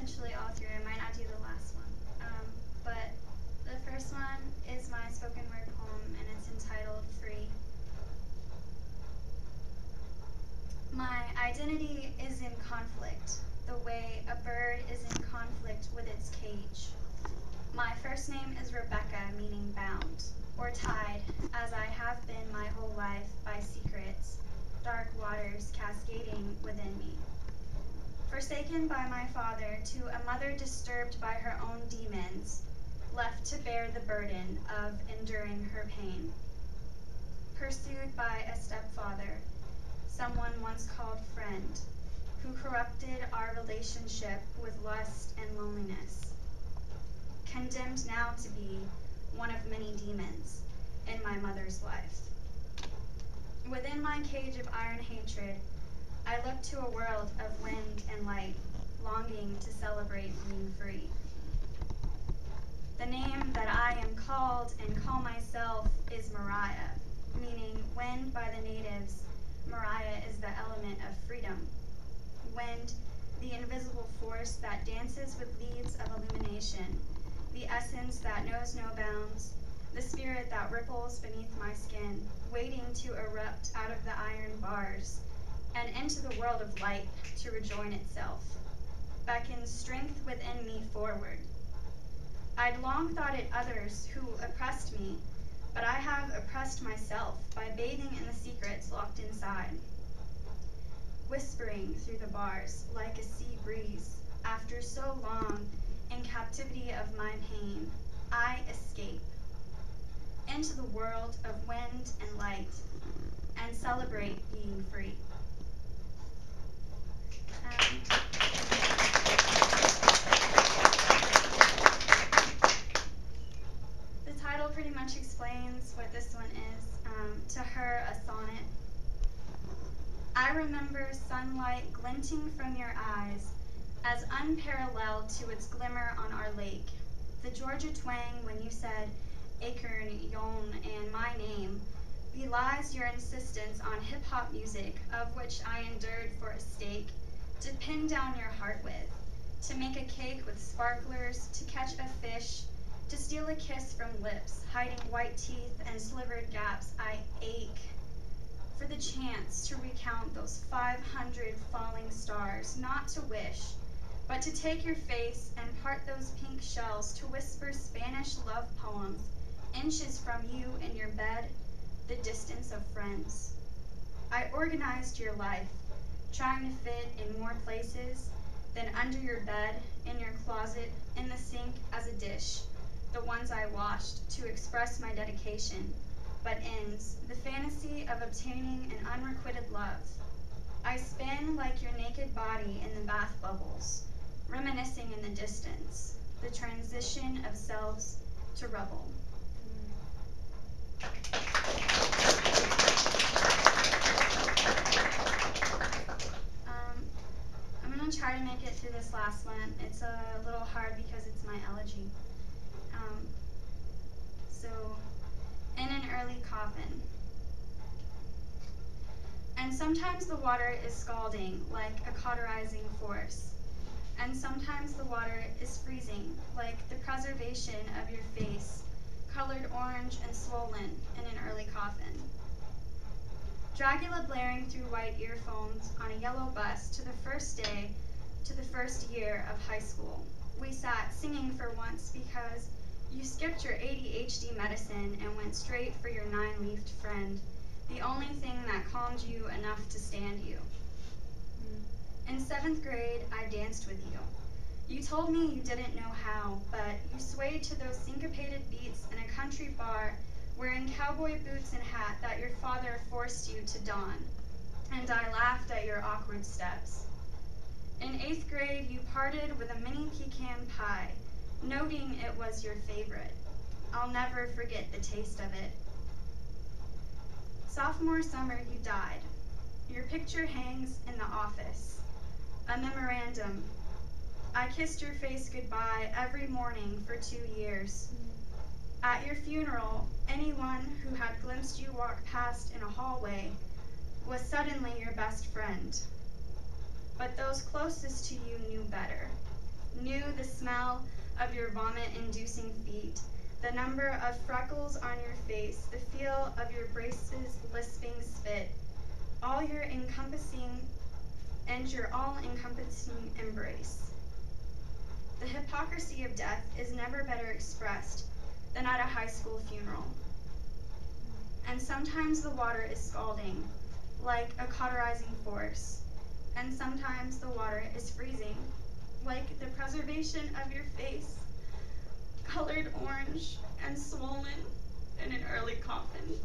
essentially all through. I might not do the last one. But the first one is my spoken word poem, and it's entitled Free. My identity is in conflict, the way a bird is in conflict with its cage. My first name is Rebecca, meaning bound, or tied, as I have been my whole life by secrets, dark waters cascading within me. Forsaken by my father, to a mother disturbed by her own demons, left to bear the burden of enduring her pain. Pursued by a stepfather, someone once called friend, who corrupted our relationship with lust and loneliness. Condemned now to be one of many demons in my mother's life. Within my cage of iron hatred, I look to a world of wind and light, longing to celebrate being free. The name that I am called and call myself is Moriah, meaning wind by the natives. Moriah is the element of freedom. Wind, the invisible force that dances with leaves of illumination, the essence that knows no bounds, the spirit that ripples beneath my skin, waiting to erupt out of the iron bars and into the world of light to rejoin itself, beckons strength within me forward. I'd long thought it others who oppressed me, but I have oppressed myself by bathing in the secrets locked inside. Whispering through the bars like a sea breeze, after so long in captivity of my pain, I escape into the world of wind and light and celebrate being free. The title pretty much explains what this one is. To her, a sonnet. I remember sunlight glinting from your eyes as unparalleled to its glimmer on our lake. The Georgia twang when you said Akern, Yon, and my name belies your insistence on hip-hop music, of which I endured for a steak, to pin down your heart with, to make a cake with sparklers, to catch a fish, to steal a kiss from lips, hiding white teeth and slivered gaps. I ache for the chance to recount those 500 falling stars, not to wish, but to take your face and part those pink shells, to whisper Spanish love poems, inches from you in your bed, the distance of friends. I organized your life, trying to fit in more places than under your bed, in your closet, in the sink as a dish, the ones I washed, to express my dedication, but ends, the fantasy of obtaining an unrequited love. I spin like your naked body in the bath bubbles, reminiscing in the distance, the transition of selves to rubble. I'm going to try to make it through this last one. It's a little hard because it's my elegy. So, in an early coffin. And sometimes the water is scalding like a cauterizing force. And sometimes the water is freezing like the preservation of your face, colored orange and swollen in an early coffin. Dracula blaring through white earphones on a yellow bus to the first day, to the first year of high school. We sat singing for once because you skipped your ADHD medicine and went straight for your 9-leafed friend, the only thing that calmed you enough to stand you. In 7th grade, I danced with you. You told me you didn't know how, but you swayed to those syncopated beats in a country bar, wearing cowboy boots and hat that your father forced you to don, and I laughed at your awkward steps. In 8th grade, you parted with a mini pecan pie, noting it was your favorite. I'll never forget the taste of it. Sophomore summer, you died. Your picture hangs in the office. A memorandum. I kissed your face goodbye every morning for 2 years. At your funeral, anyone who had glimpsed you walk past in a hallway was suddenly your best friend. But those closest to you knew better. knew the smell of your vomit-inducing feet, the number of freckles on your face, the feel of your brace's lisping spit, all your encompassing and your all-encompassing embrace. The hypocrisy of death is never better expressed than at a high school funeral. And sometimes the water is scalding, like a cauterizing force, and sometimes the water is freezing, like the preservation of your face, colored orange and swollen in an early coffin.